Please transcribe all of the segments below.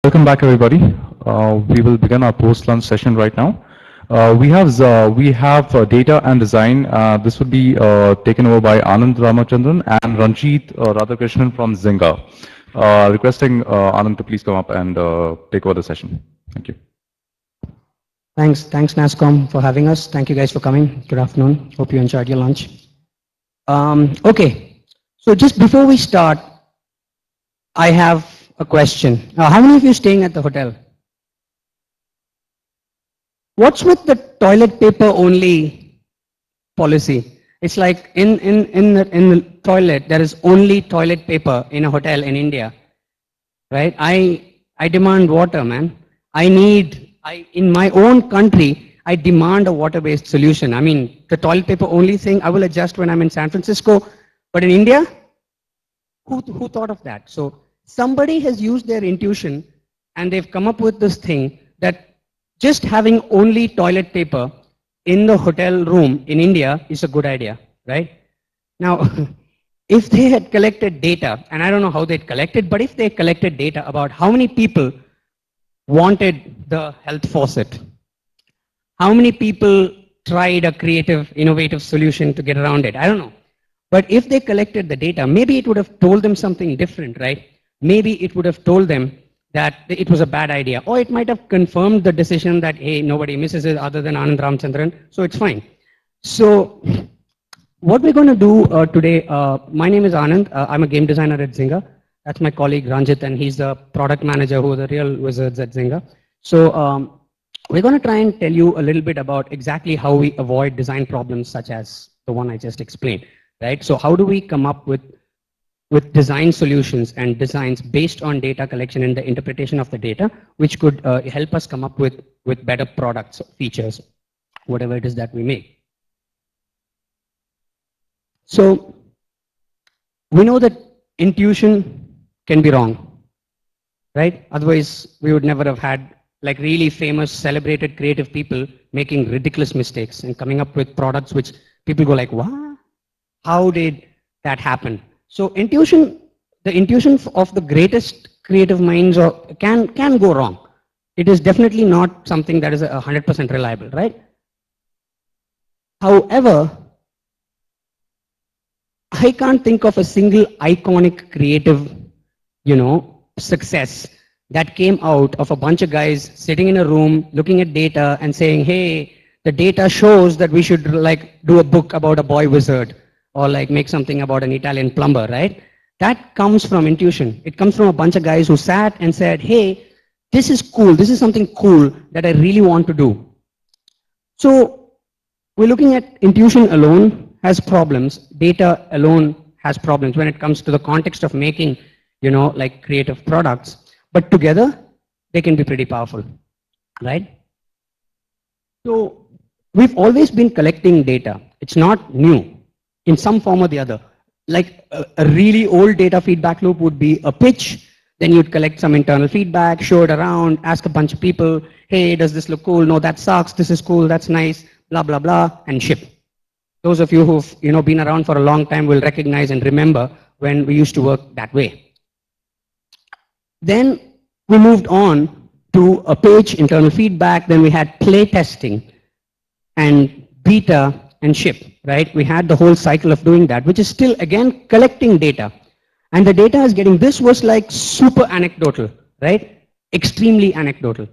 Welcome back, everybody. We will begin our post-lunch session right now. We have data and design. This will be taken over by Anand Ramachandran and Ranjit Radhakrishnan from Zynga. Requesting Anand to please come up and take over the session. Thank you. Thanks NASCOM for having us. Thank you guys for coming. Good afternoon. Hope you enjoyed your lunch. Okay, so just before we start, I have a question. How many of you staying at the hotel? What's with the toilet paper only policy? It's like in the toilet, there is only toilet paper in a hotel in India, right? I demand water, man. In my own country, I demand a water-based solution. I mean, the toilet paper only thing I will adjust when I'm in San Francisco, but in India, who thought of that? So somebody has used their intuition and they've come up with this thing that just having only toilet paper in the hotel room in India is a good idea, right? Now, if they had collected data, and I don't know how they'd collected, but if they collected data about how many people wanted the health faucet, how many people tried a creative, innovative solution to get around it, I don't know. But if they collected the data, maybe it would have told them something different, right? Maybe it would have told them that it was a bad idea, or it might have confirmed the decision that, hey, nobody misses it other than Anand Ramchandran, so it's fine. So what we're going to do today, my name is Anand. I'm a game designer at Zynga. That's my colleague Ranjit, and he's the product manager who are the real wizards at Zynga. So we're going to try and tell you a little bit about exactly how we avoid design problems such as the one I just explained, right? So how do we come up with design solutions and designs based on data collection and the interpretation of the data, which could help us come up with better products, features, whatever it is that we make. So we know that intuition can be wrong, right? Otherwise, we would never have had like really famous, celebrated, creative people making ridiculous mistakes and coming up with products which people go like, what? How did that happen? So the intuition of the greatest creative minds can go wrong. It is definitely not something that is 100% reliable, right? However, I can't think of a single iconic creative, success that came out of a bunch of guys sitting in a room looking at data and saying, hey, the data shows that we should like do a book about a boy wizard or like make something about an Italian plumber, right? That comes from intuition. It comes from a bunch of guys who sat and said, hey, this is cool. This is something cool that I really want to do. So we're looking at intuition alone has problems. Data alone has problems when it comes to the context of making, like creative products. But together, they can be pretty powerful, right? So we've always been collecting data. It's not new in some form or the other. Like a really old data feedback loop would be a pitch, then you'd collect some internal feedback, show it around, ask a bunch of people, hey, does this look cool? No, that sucks. This is cool. That's nice. Blah, blah, blah, and ship. Those of you who've been around for a long time will recognize and remember when we used to work that way. Then we moved on to a page, internal feedback, then we had play testing and beta and ship, right? We had the whole cycle of doing that, which is still, again, collecting data. And the data is getting, this was like super anecdotal, right? Extremely anecdotal.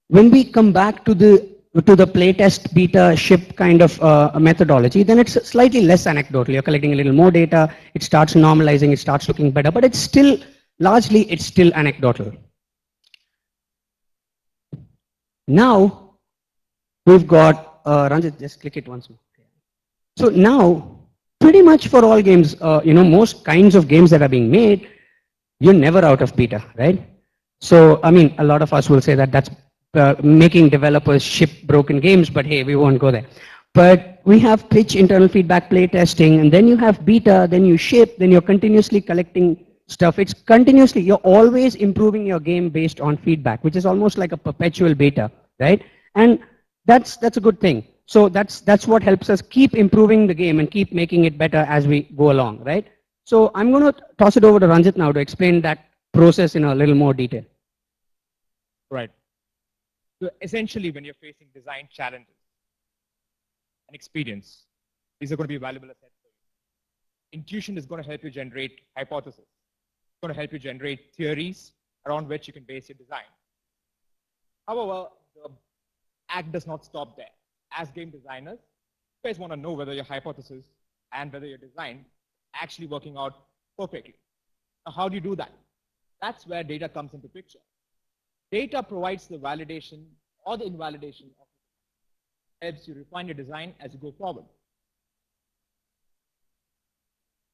When we come back to the playtest, beta, ship kind of methodology, then it's slightly less anecdotal. You're collecting a little more data, it starts normalizing, it starts looking better, but it's still, largely, it's still anecdotal. Now, we've got, Ranjit, just click it once more. So now, pretty much for all games, most kinds of games that are being made, you're never out of beta, right? So, I mean, a lot of us will say that that's making developers ship broken games, but hey, we won't go there. But we have pitch, internal feedback, play testing, and then you have beta, then you ship, then you're continuously collecting stuff. It's continuously, you're always improving your game based on feedback, which is almost like a perpetual beta, right? And that's a good thing. So that's what helps us keep improving the game and keep making it better as we go along, right? So I'm going to toss it over to Ranjit now to explain that process in a little more detail. Right. So essentially, when you're facing design challenges and experience, these are going to be valuable assets for you. Intuition is going to help you generate hypotheses. It's going to help you generate theories around which you can base your design. However, the act does not stop there. As game designers, you guys want to know whether your hypothesis and whether your design is actually working out perfectly. Now, how do you do that? That's where data comes into picture. Data provides the validation or the invalidation of it, helps you refine your design as you go forward.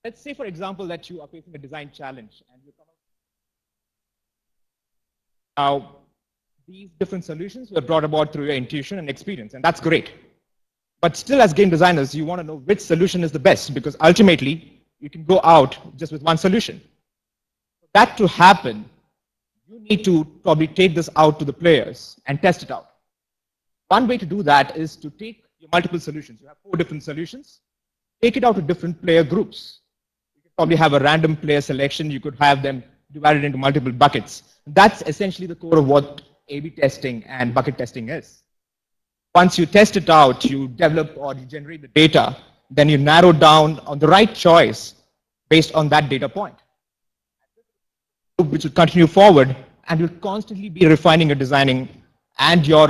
Let's say, for example, that you are facing a design challenge and you come up. Now, these different solutions were brought about through your intuition and experience, and that's great. But still, as game designers, you want to know which solution is the best, because ultimately, you can go out just with one solution. For that to happen, you need to probably take this out to the players and test it out. One way to do that is to take your multiple solutions. You have 4 different solutions. Take it out to different player groups. You could probably have a random player selection. You could have them divided into multiple buckets. That's essentially the core of what A/B testing and bucket testing is. Once you test it out, you develop or you generate the data, then you narrow down on the right choice based on that data point, which will continue forward, and you'll constantly be refining your designing and your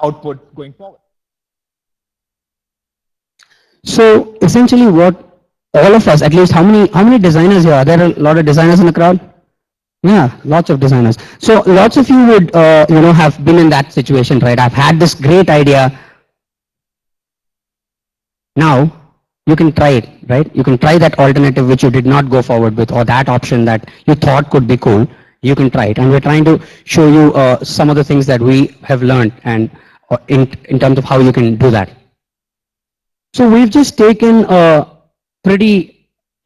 output going forward. So essentially what all of us, at least how many designers here? Are there a lot of designers in the crowd? Yeah, lots of designers. So lots of you would, have been in that situation, right? I've had this great idea. Now you can try it, right? You can try that alternative which you did not go forward with, or that option that you thought could be cool. You can try it, and we're trying to show you some of the things that we have learned, and in terms of how you can do that. So we've just taken a pretty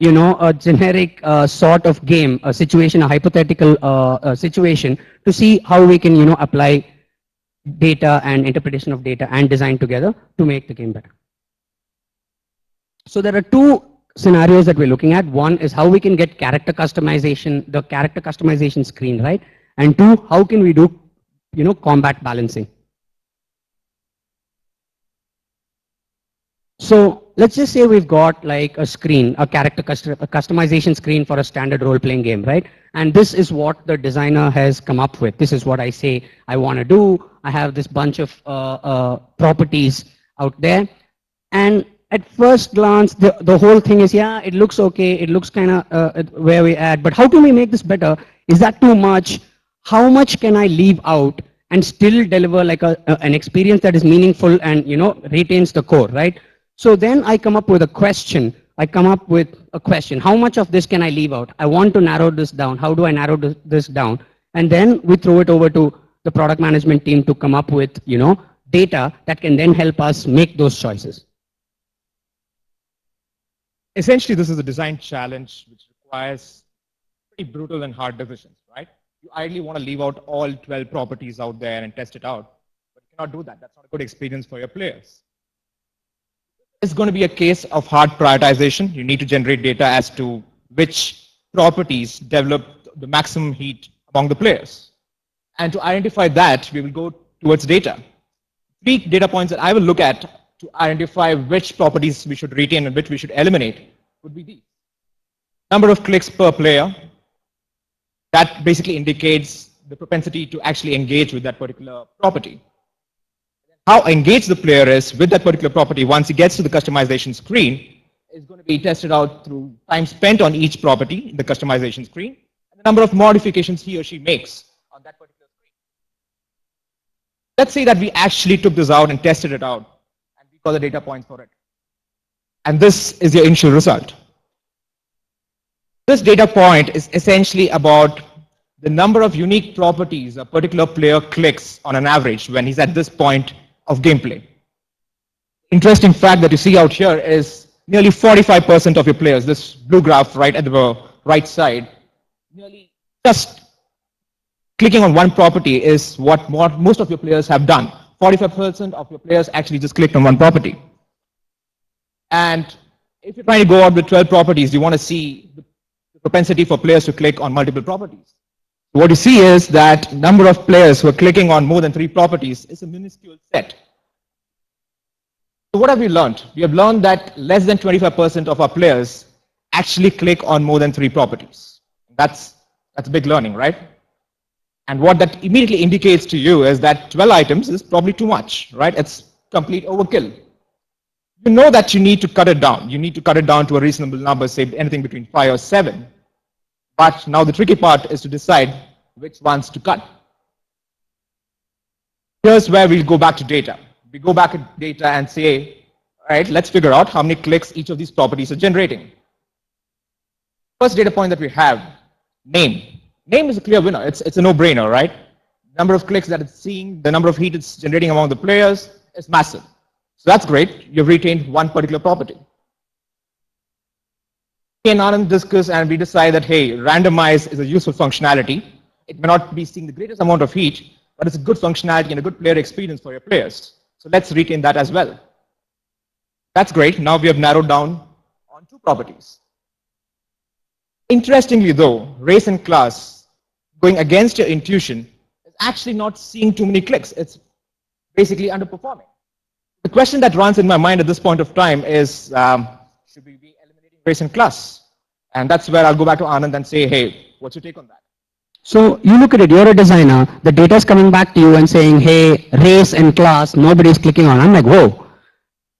a generic sort of game, a situation, a hypothetical situation, to see how we can, apply data and interpretation of data and design together to make the game better. So there are 2 scenarios that we're looking at. One is how we can get character customization, the character customization screen, right? And 2, how can we do, combat balancing. So let's just say we've got like a screen, a character customization screen for a standard role-playing game, right? And this is what the designer has come up with. This is what I say I want to do. I have this bunch of properties out there. And at first glance, the whole thing is, yeah, it looks okay. It looks kind of where we're at. But how can we make this better? Is that too much? How much can I leave out and still deliver like an experience that is meaningful and, retains the core, right? So then I come up with a question. How much of this can I leave out? I want to narrow this down. How do I narrow this down? And then we throw it over to the product management team to come up with, data that can then help us make those choices. Essentially, this is a design challenge which requires pretty brutal and hard decisions, right? You ideally want to leave out all 12 properties out there and test it out, but you cannot do that. That's not a good experience for your players. It's going to be a case of hard prioritization. You need to generate data as to which properties develop the maximum heat among the players. And to identify that, we will go towards data. 3 data points that I will look at to identify which properties we should retain and which we should eliminate would be these. Number of clicks per player. That basically indicates the propensity to actually engage with that particular property. How engaged the player is with that particular property once he gets to the customization screen is going to be tested out through time spent on each property in the customization screen and the number of modifications he or she makes on that particular screen. Let's say that we actually took this out and tested it out and we got the data points for it. And this is your initial result. This data point is essentially about the number of unique properties a particular player clicks on an average when he's at this point of gameplay. Interesting fact that you see out here is nearly 45% of your players, this blue graph right at the right side, nearly just clicking on one property is what most of your players have done. 45% of your players actually just clicked on one property. And if you're trying to go out with 12 properties, you want to see the propensity for players to click on multiple properties. What you see is that number of players who are clicking on more than 3 properties is a minuscule set. So what have we learned? We have learned that less than 25% of our players actually click on more than 3 properties. That's big learning, right? And what that immediately indicates to you is that 12 items is probably too much, right? It's complete overkill. You know that you need to cut it down. You need to cut it down to a reasonable number, say anything between 5 or 7. But now the tricky part is to decide which ones to cut. Here's where we'll go back to data. We go back to data and say, all right, let's figure out how many clicks each of these properties are generating. First data point that we have, name. Name is a clear winner. It's a no-brainer, right? Number of clicks that it's seeing, the number of heat it's generating among the players is massive. So that's great. You've retained one particular property. Me and Anand discuss and we decide that, hey, randomize is a useful functionality. It may not be seeing the greatest amount of heat, but it's a good functionality and a good player experience for your players. So let's retain that as well. That's great. Now we have narrowed down on 2 properties. Interestingly though, race and class, going against your intuition, is actually not seeing too many clicks. It's basically underperforming. The question that runs in my mind at this point of time is, should we be eliminating race and class? And that's where I'll go back to Anand and say, hey, what's your take on that? So you look at it, you're a designer, the data is coming back to you and saying, hey, race and class, nobody's clicking on. I'm like, whoa,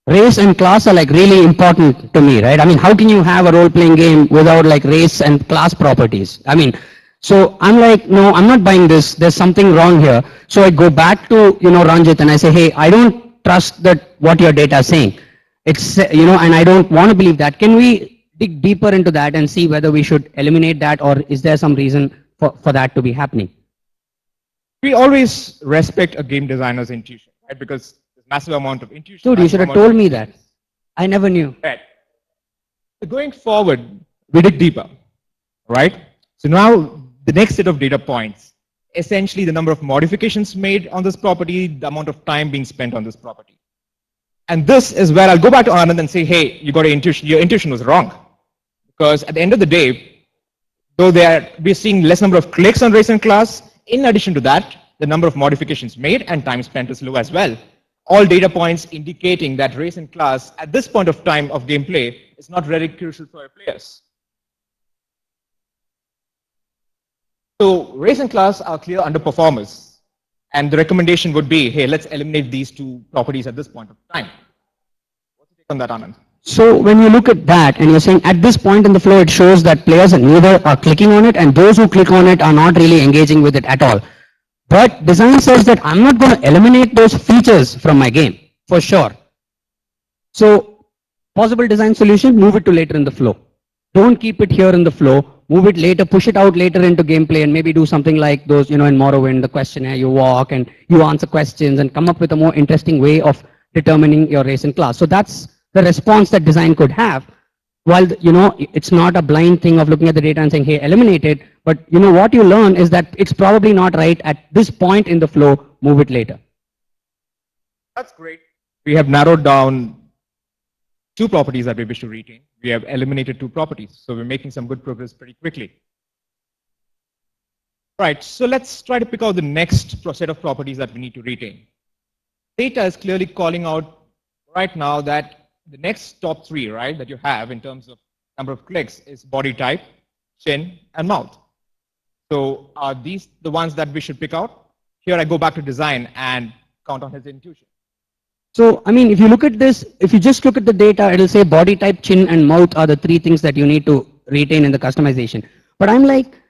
race and class are like really important to me, right? I mean, how can you have a role-playing game without like race and class properties? I mean, so I'm like, no, I'm not buying this. There's something wrong here. So I go back to, Ranjit and I say, hey, I don't trust that what your data is saying. It's, and I don't want to believe that. Can we dig deeper into that and see whether we should eliminate that, or is there some reason for that to be happening? We always respect a game designer's intuition, right? Because there's massive amount of intuition. Dude, you should have told me that. I never knew. Right. So going forward, we dig deeper, right? So now the next set of data points, essentially the number of modifications made on this property, the amount of time being spent on this property. And this is where I'll go back to Anand and say, hey, you got an intuition, your intuition was wrong. Because at the end of the day, though we're seeing less number of clicks on race and class, in addition to that, the number of modifications made and time spent is low as well. All data points indicating that race and class at this point of time of gameplay is not very crucial for your players. So race and class are clear underperformers. And the recommendation would be, hey, let's eliminate these 2 properties at this point of time. What's your take on that, Anand? So when you look at that and you're saying at this point in the flow, it shows that players neither are clicking on it and those who click on it are not really engaging with it at all. But design says that I'm not going to eliminate those features from my game, for sure. So possible design solution, move it to later in the flow. Don't keep it here in the flow, move it later, push it out later into gameplay and maybe do something like those, in Morrowind, the questionnaire, you walk and you answer questions and come up with a more interesting way of determining your race and class. So that's the response that design could have, while, it's not a blind thing of looking at the data and saying, hey, eliminate it. But, what you learn is that it's probably not right at this point in the flow, move it later. That's great. We have narrowed down 2 properties that we wish to retain. We have eliminated 2 properties. So we're making some good progress pretty quickly. Right, so let's try to pick out the next set of properties that we need to retain. Data is clearly calling out right now that the next top 3, right, that you have in terms of number of clicks is body type, chin, and mouth. So are these the ones that we should pick out? Here I go back to design and count on his intuition. So, I mean, if you look at this, if you just look at the data, it'll say body type, chin, and mouth are the 3 things that you need to retain in the customization. But I'm like,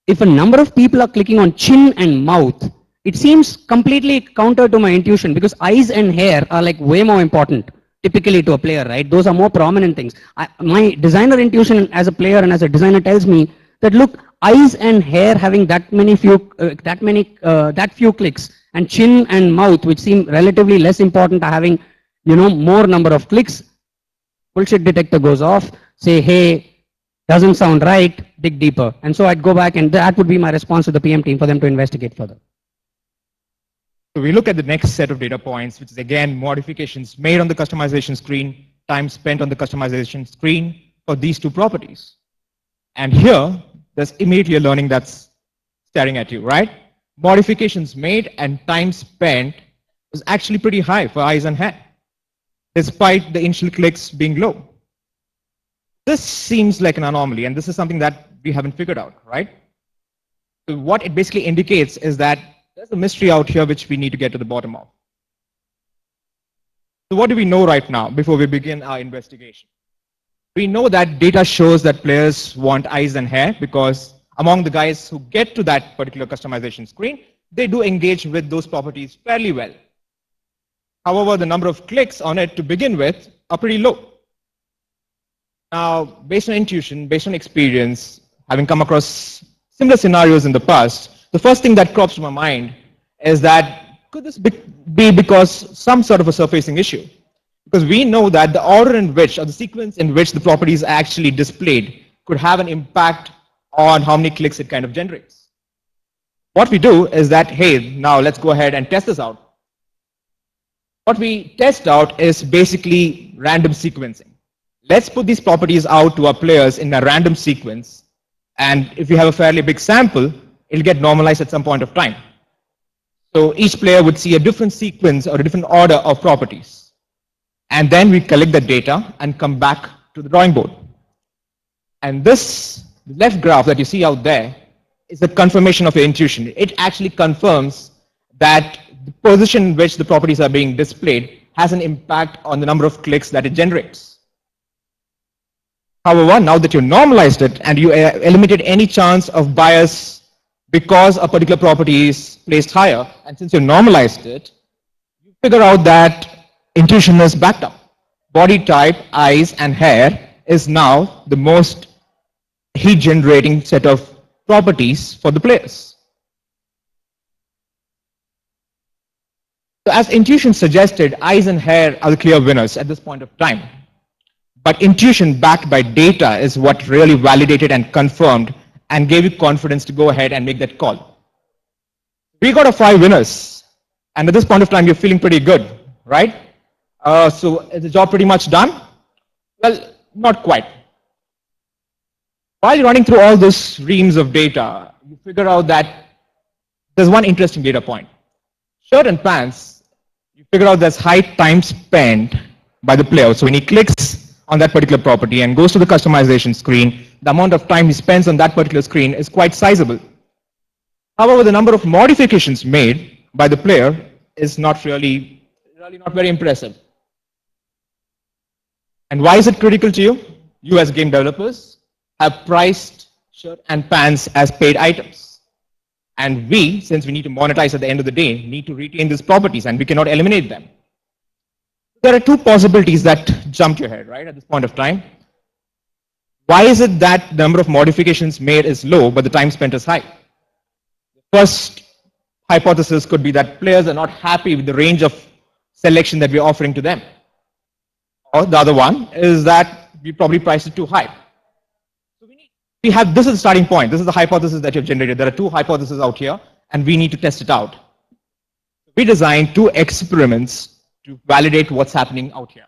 if a number of people are clicking on chin and mouth, it seems completely counter to my intuition, because eyes and hair are like way more important typically to a player, right? Those are more prominent things. My designer intuition as a player and as a designer tells me that, look, eyes and hair having that few clicks, and chin and mouth, which seem relatively less important, are having, more number of clicks. Bullshit detector goes off, say, hey, doesn't sound right, dig deeper. And so I'd go back, and that would be my response to the PM team for them to investigate further. So we look at the next set of data points, which is again modifications made on the customization screen, time spent on the customization screen for these 2 properties. And here, there's immediately a learning that's staring at you, right? Modifications made and time spent was actually pretty high for eyes and hair, despite the initial clicks being low. This seems like an anomaly, and this is something that we haven't figured out, right? So what it basically indicates is that there's a mystery out here which we need to get to the bottom of. So what do we know right now before we begin our investigation? We know that data shows that players want eyes and hair because among the guys who get to that particular customization screen, they do engage with those properties fairly well. However, the number of clicks on it to begin with are pretty low. Now, based on intuition, based on experience, having come across similar scenarios in the past, the first thing that crops to my mind is that could this be because some sort of a surfacing issue? Because we know that the order in which, or the sequence in which the properties are actually displayed could have an impact on how many clicks it kind of generates. What we do is that, hey, now let's go ahead and test this out. What we test out is basically random sequencing. Let's put these properties out to our players in a random sequence, and if you have a fairly big sample, it'll get normalized at some point of time. So each player would see a different sequence or a different order of properties. And then we collect the data and come back to the drawing board. And this left graph that you see out there is the confirmation of your intuition. It actually confirms that the position in which the properties are being displayed has an impact on the number of clicks that it generates. However, now that you normalized it and you eliminated any chance of bias because a particular property is placed higher, and since you normalized it, you figure out that intuition is backed up. Body type, eyes, and hair is now the most heat-generating set of properties for the players. So as intuition suggested, eyes and hair are the clear winners at this point of time. But intuition backed by data is what really validated and confirmed and gave you confidence to go ahead and make that call. We got 5 winners, and at this point of time, you're feeling pretty good, right? So is the job pretty much done? Well, not quite. While you're running through all those reams of data, you figure out that there's one interesting data point. Shirt and pants, you figure out there's high time spent by the player. So when he clicks on that particular property and goes to the customization screen, the amount of time he spends on that particular screen is quite sizable. However, the number of modifications made by the player is not really not very impressive. And why is it critical to you? You as game developers have priced shirt and pants as paid items. And we, since we need to monetize at the end of the day, need to retain these properties and we cannot eliminate them. There are 2 possibilities that jump to your head, right, at this point of time. Why is it that the number of modifications made is low, but the time spent is high? The first hypothesis could be that players are not happy with the range of selection that we're offering to them. Or the other one is that we probably priced it too high. So this is the starting point. This is the hypothesis that you've generated. There are 2 hypotheses out here, and we need to test it out. We designed 2 experiments to validate what's happening out here.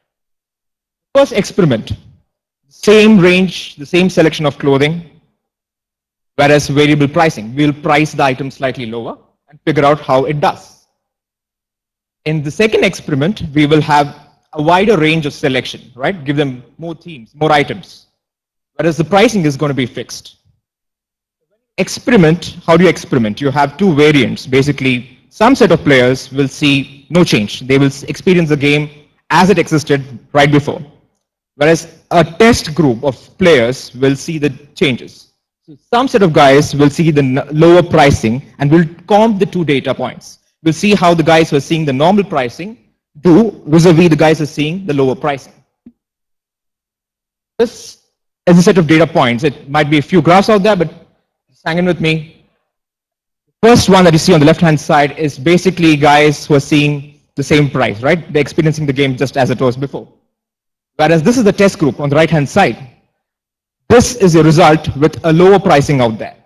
First experiment, same range, the same selection of clothing, whereas variable pricing. We'll price the item slightly lower and figure out how it does. In the second experiment, we will have a wider range of selection, right? Give them more themes, more items, whereas the pricing is going to be fixed. Experiment, how do you experiment? You have 2 variants. Basically, some set of players will see no change. They will experience the game as it existed right before. Whereas a test group of players will see the changes. So some set of guys will see the lower pricing and will comp the 2 data points. We'll see how the guys who are seeing the normal pricing do vis-a-vis the guys who are seeing the lower pricing. This is a set of data points. It might be a few graphs out there, but just hang in with me. First one that you see on the left-hand side is basically guys who are seeing the same price, right? They're experiencing the game just as it was before. Whereas this is the test group on the right-hand side. This is a result with a lower pricing out there.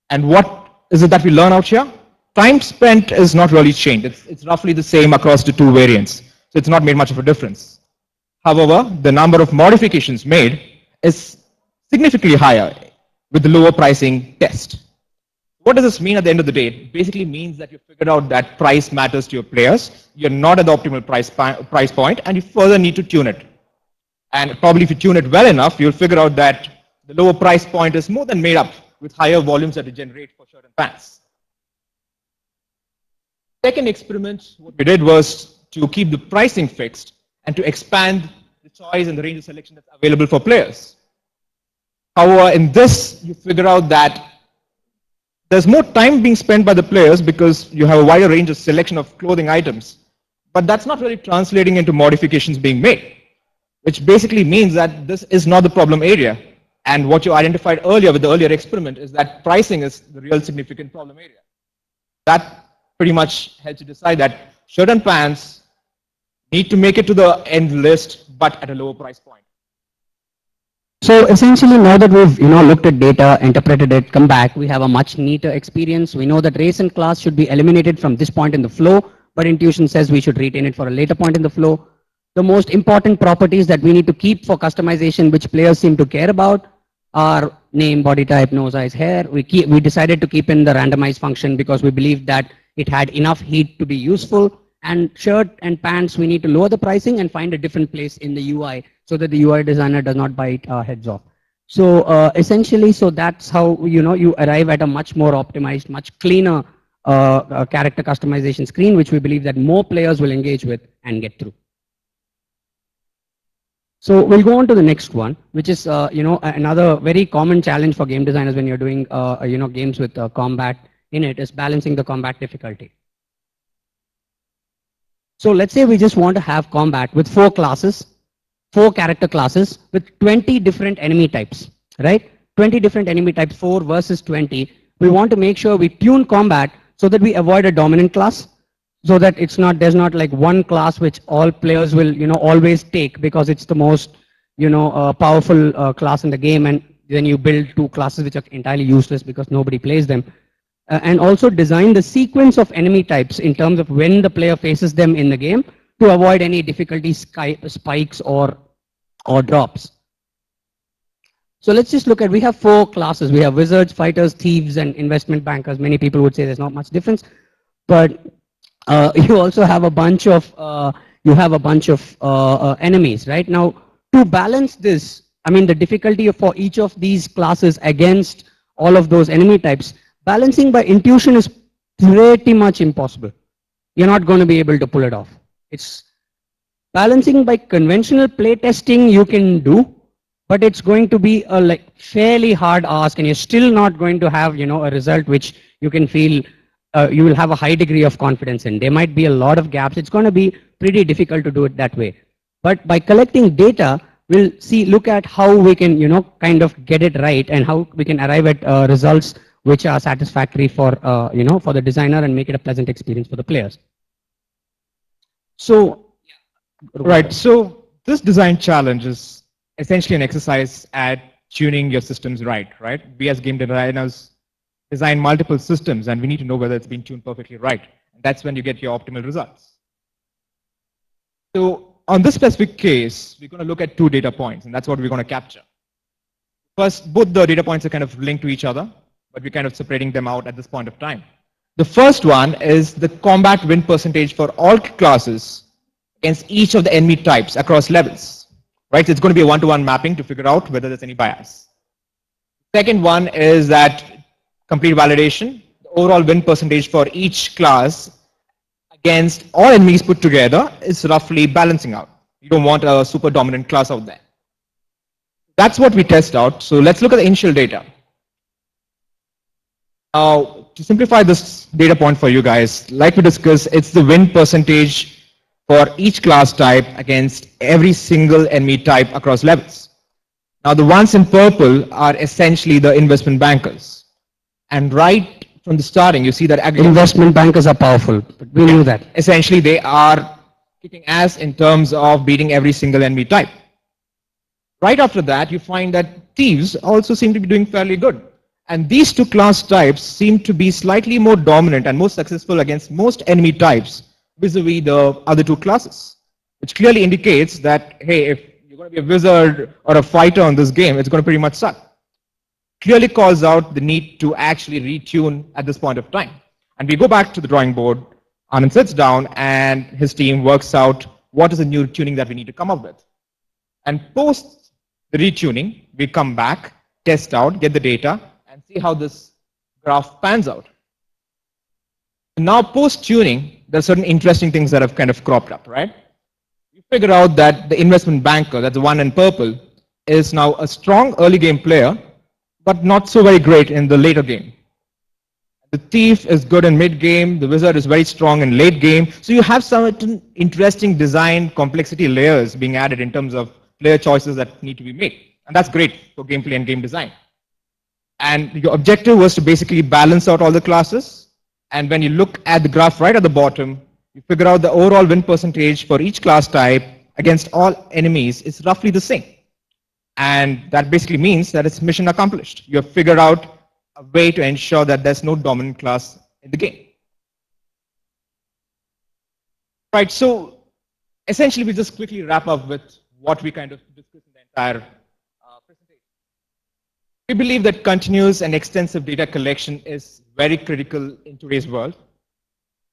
And what is it that we learn out here? Time spent is not really changed. It's roughly the same across the 2 variants. So it's not made much of a difference. However, the number of modifications made is significantly higher with the lower pricing test. What does this mean at the end of the day? It basically means that you figured out that price matters to your players. You're not at the optimal price point, and you further need to tune it. And probably if you tune it well enough, you'll figure out that the lower price point is more than made up with higher volumes that you generate for shirt and pants. Second experiment, what we did was to keep the pricing fixed and to expand the choice and the range of selection that's available for players. However, in this, you figure out that there's more time being spent by the players because you have a wider range of selection of clothing items. But that's not really translating into modifications being made, which basically means that this is not the problem area. And what you identified earlier with the earlier experiment is that pricing is the real significant problem area. That pretty much helps you decide that shirt and pants need to make it to the end list, but at a lower price point. So essentially, now that we've looked at data, interpreted it, come back, we have a much neater experience. We know that race and class should be eliminated from this point in the flow, but intuition says we should retain it for a later point in the flow. The most important properties that we need to keep for customization, which players seem to care about, are name, body type, nose, eyes, hair. We decided to keep in the randomize function because we believed that it had enough heat to be useful. And shirt and pants, we need to lower the pricing and find a different place in the UI so that the UI designer does not bite our heads off. So essentially, so that's how you arrive at a much more optimized, much cleaner character customization screen, which we believe that more players will engage with and get through. So we'll go on to the next one, which is another very common challenge for game designers when you're doing games with combat in it, is balancing the combat difficulty. So let's say we just want to have combat with 4 classes, 4 character classes with 20 different enemy types, right? 20 different enemy types, 4 versus 20. We want to make sure we tune combat so that we avoid a dominant class, so that there's not like one class which all players will always take because it's the most powerful class in the game, and then you build 2 classes which are entirely useless because nobody plays them. And also design the sequence of enemy types in terms of when the player faces them in the game to avoid any difficulty spikes or drops. So let's just look at, we have 4 classes. We have wizards, fighters, thieves, and investment bankers. Many people would say there's not much difference, but you also have a bunch of enemies, right? Now, to balance this, I mean, the difficulty for each of these classes against all of those enemy types, balancing by intuition is pretty much impossible. You're not going to be able to pull it off. It's balancing by conventional playtesting you can do, but it's going to be a fairly hard ask, and you're still not going to have a result which you can feel you will have a high degree of confidence in. There might be a lot of gaps. It's going to be pretty difficult to do it that way. But by collecting data, we'll look at how we can kind of get it right and how we can arrive at results which are satisfactory for for the designer and make it a pleasant experience for the players. So, right. So this design challenge is essentially an exercise at tuning your systems right? We as game designers design multiple systems, and we need to know whether it's been tuned perfectly right. And that's when you get your optimal results. So on this specific case, we're going to look at 2 data points, and that's what we're going to capture. First, both the data points are kind of linked to each other, but we're kind of separating them out at this point of time. The first one is the combat win percentage for all classes against each of the enemy types across levels, right? So it's going to be a one-to-one mapping to figure out whether there's any bias. Second one is that complete validation, the overall win percentage for each class against all enemies put together is roughly balancing out. You don't want a super dominant class out there. That's what we test out. So let's look at the initial data. Now, to simplify this data point for you guys, like we discussed, it's the win percentage for each class type against every single enemy type across levels. Now, the ones in purple are essentially the investment bankers. And right from the starting, you see that investment bankers are powerful. We knew that. Essentially, they are kicking ass in terms of beating every single enemy type. Right after that, you find that thieves also seem to be doing fairly good. And these 2 class types seem to be slightly more dominant and more successful against most enemy types vis-a-vis the other 2 classes, which clearly indicates that, hey, if you're going to be a wizard or a fighter on this game, it's going to pretty much suck. clearly calls out the need to actually retune at this point of time. And we go back to the drawing board. Anand sits down and his team works out what is the new tuning that we need to come up with. And post the retuning, we come back, test out, get the data, and see how this graph pans out. Now, post tuning, there are certain interesting things that have kind of cropped up, right? You figure out that the investment banker, that's the one in purple, is now a strong early game player, but not so very great in the later game. The thief is good in mid game, the wizard is very strong in late game. So you have some interesting design complexity layers being added in terms of player choices that need to be made. And that's great for gameplay and game design. And your objective was to basically balance out all the classes. And when you look at the graph right at the bottom, you figure out the overall win percentage for each class type against all enemies is roughly the same. And that basically means that it's mission accomplished. You have figured out a way to ensure that there's no dominant class in the game. Right, so essentially we just quickly wrap up with what we kind of discussed in the entire presentation. We believe that continuous and extensive data collection is very critical in today's world.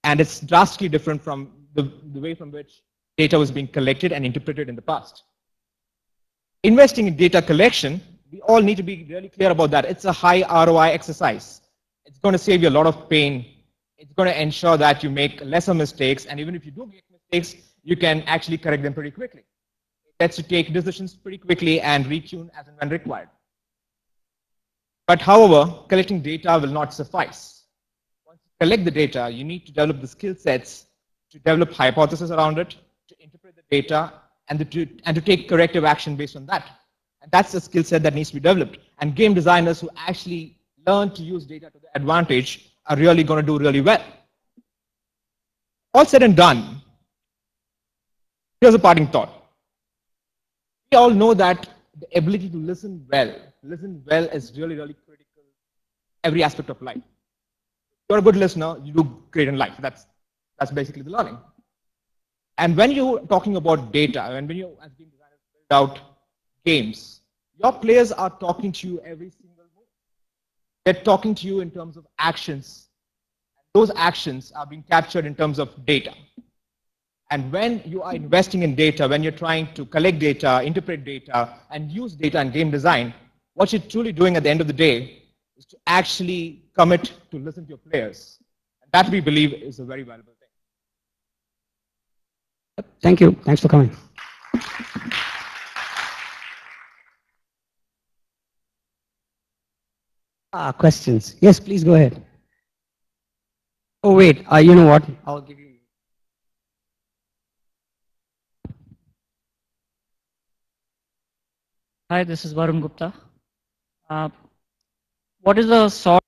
And it's drastically different from the way from which data was being collected and interpreted in the past. Investing in data collection, we all need to be really clear about that. It's a high ROI exercise. It's going to save you a lot of pain. It's going to ensure that you make lesser mistakes. And even if you do make mistakes, you can actually correct them pretty quickly. It lets you take decisions pretty quickly and retune as and when required. But however, collecting data will not suffice. Once you collect the data, you need to develop the skill sets to develop hypotheses around it, to interpret the data, and to take corrective action based on that. And that's a skill set that needs to be developed. And game designers who actually learn to use data to their advantage are really going to do really well. All said and done, here's a parting thought. We all know that the ability to listen well is really, really critical in every aspect of life. If you're a good listener, you do great in life. That's basically the learning. And when you're talking about data, and when you as game designers build out games, your players are talking to you every single move. They're talking to you in terms of actions. Those actions are being captured in terms of data. And when you are investing in data, when you're trying to collect data, interpret data, and use data in game design, what you're truly doing at the end of the day is to actually commit to listen to your players. And that we believe is a very valuable thing. Thank you. Thanks for coming. Questions? Yes, please go ahead. Oh, wait. You know what? I'll give you. Hi, this is Varun Gupta. What is the sort